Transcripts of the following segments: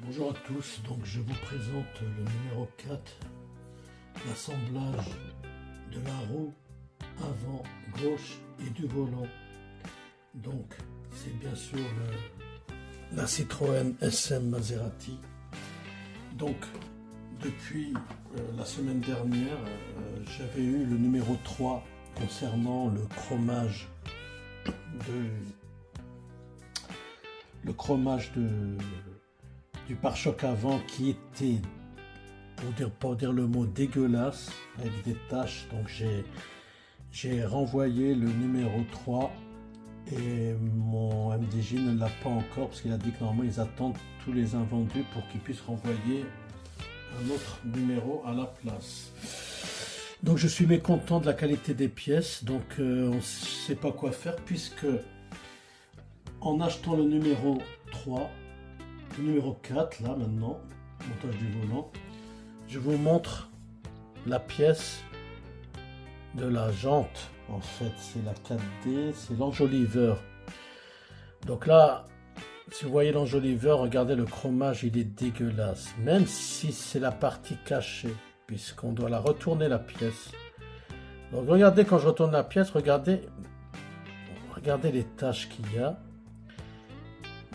Bonjour à tous, donc je vous présente le numéro 4, l'assemblage de la roue avant gauche et du volant. Donc c'est bien sûr la Citroën SM Maserati. Donc depuis la semaine dernière, j'avais eu le numéro 3 concernant le chromage du pare-choc avant qui était, pour dire le mot, dégueulasse, avec des taches. Donc j'ai renvoyé le numéro 3 et mon MDJ ne l'a pas encore parce qu'il a dit que normalement ils attendent tous les invendus pour qu'ils puissent renvoyer un autre numéro à la place. Donc je suis mécontent de la qualité des pièces, donc on ne sait pas quoi faire puisque en achetant le numéro 3, le numéro 4 là maintenant, montage du volant, je vous montre la pièce de la jante. En fait c'est la 4D, c'est l'enjoliveur. Donc là, si vous voyez l'enjoliveur, regardez le chromage, il est dégueulasse. Même si c'est la partie cachée, puisqu'on doit la retourner la pièce. Donc regardez, quand je retourne la pièce, regardez les taches qu'il y a.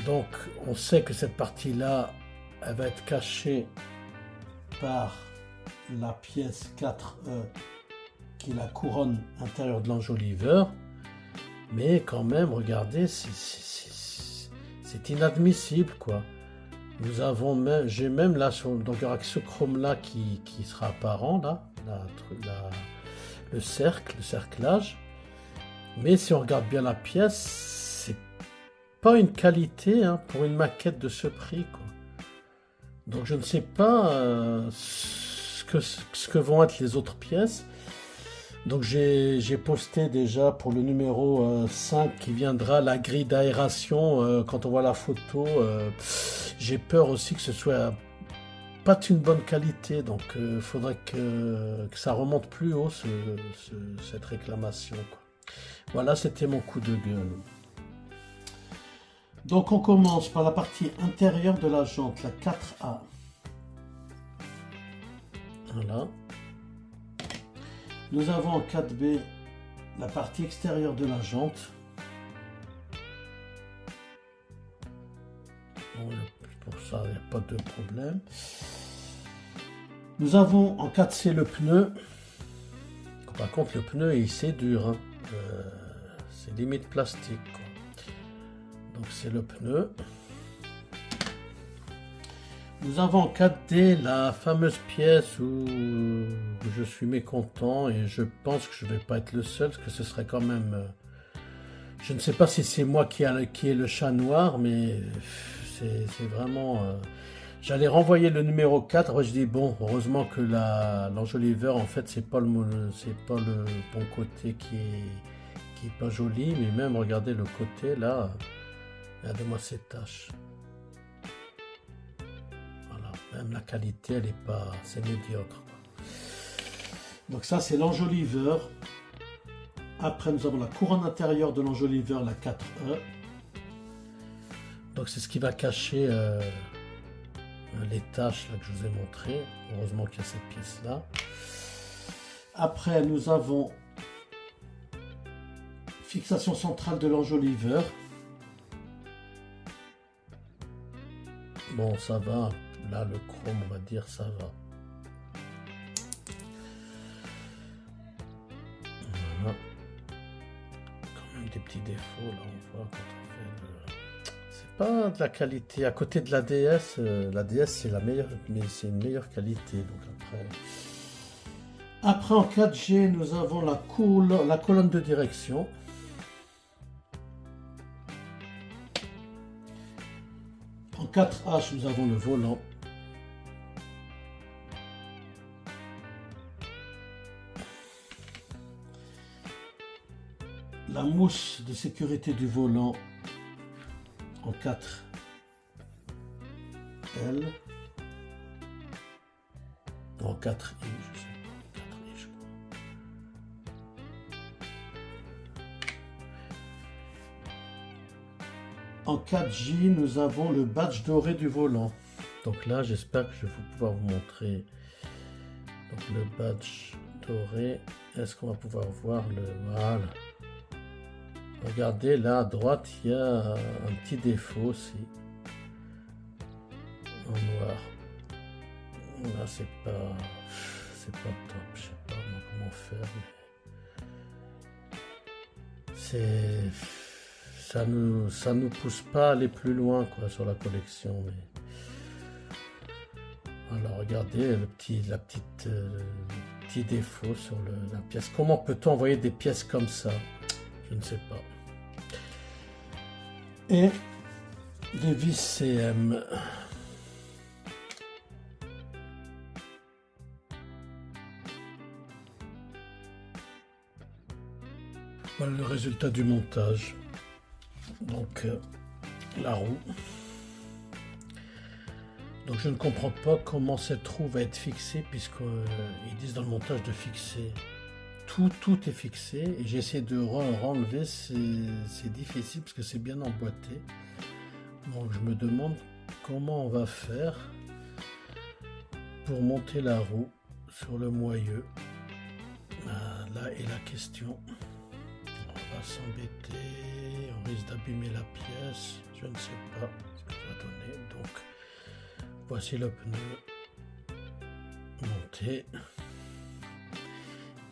Donc on sait que cette partie-là, elle va être cachée par la pièce 4E, qui est la couronne intérieure de l'enjoliveur. Mais quand même, regardez, c'est inadmissible, quoi. Nous avons même, j'ai même là, donc il y aura que ce chrome là qui sera apparent là, le cerclage. Mais si on regarde bien la pièce, c'est pas une qualité hein, pour une maquette de ce prix, quoi. Donc je ne sais pas ce que vont être les autres pièces. Donc j'ai posté déjà pour le numéro 5 qui viendra la grille d'aération. Quand on voit la photo, j'ai peur aussi que ce soit pas d'une bonne qualité. Donc il faudrait que ça remonte plus haut cette réclamation, quoi. Voilà, c'était mon coup de gueule. Donc on commence par la partie intérieure de la jante, la 4A. Voilà. Nous avons en 4B la partie extérieure de la jante. Bon, pour ça, il n'y a pas de problème. Nous avons en 4C le pneu. Par contre, le pneu, c'est dur. Hein. C'est limite plastique, quoi. Donc, c'est le pneu. Nous avons en 4D la fameuse pièce où je suis mécontent et je pense que je ne vais pas être le seul parce que ce serait quand même... je ne sais pas si c'est moi qui ai le chat noir, mais c'est vraiment... J'allais renvoyer le numéro 4, après je dis bon, heureusement que l'enjoliveur en fait c'est pas le bon côté qui est pas joli, mais même regardez le côté là, regardez-moi ces taches. Même la qualité, elle est pas, c'est médiocre. Donc ça, c'est l'enjoliveur. Après, nous avons la couronne intérieure de l'enjoliveur, la 4E. Donc c'est ce qui va cacher les taches là, que je vous ai montré. Heureusement qu'il y a cette pièce-là. Après, nous avons fixation centrale de l'enjoliveur. Bon, ça va. Là, le chrome, on va dire, ça va. Voilà. Quand même des petits défauts, là, on voit quand on fait c'est pas de la qualité. À côté de la DS, c'est la meilleure, mais c'est une meilleure qualité. Donc après en 4G, nous avons la colonne de direction. En 4H, nous avons le volant. La mousse de sécurité du volant en 4L. En 4I, je sais pas. 4I, je crois. En 4J, nous avons le badge doré du volant. Donc là, j'espère que je vais pouvoir vous montrer donc, le badge doré. Est-ce qu'on va pouvoir voir le... Voilà. Regardez, là à droite, il y a un petit défaut aussi. En noir. Là, c'est pas top. Je sais pas comment faire. Mais ça nous pousse pas à aller plus loin quoi sur la collection. Mais alors regardez le petit défaut sur la pièce. Comment peut-on envoyer des pièces comme ça? Je ne sais pas. Et des vis CM. Voilà le résultat du montage. Donc la roue. Donc je ne comprends pas comment cette roue va être fixée puisqu'ils disent dans le montage de fixer. Tout est fixé et j'ai essayé de renlever, c'est difficile parce que c'est bien emboîté. Donc je me demande comment on va faire pour monter la roue sur le moyeu. Là est la question. On va s'embêter, on risque d'abîmer la pièce, je ne sais pas ce que ça va donner. Donc voici le pneu monté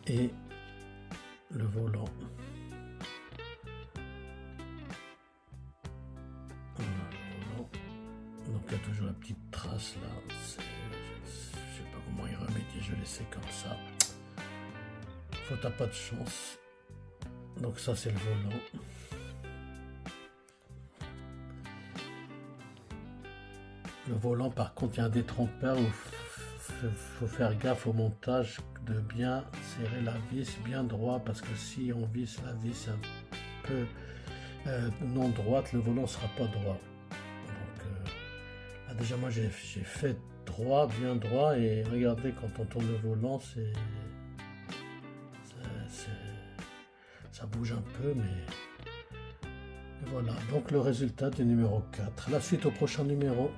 et le volant. Voilà, le volant. Donc il y a toujours la petite trace là. Je ne sais pas comment y remédier, je vais laisser comme ça. Faute à pas de chance. Donc ça c'est le volant. Le volant par contre il y a un détrompeur où il faut faire gaffe au montage de bien serrer la vis bien droit parce que si on visse la vis un peu non droite, le volant ne sera pas droit. Donc là déjà moi j'ai fait droit, bien droit et regardez quand on tourne le volant ça bouge un peu mais voilà donc le résultat du numéro 4. La suite au prochain numéro.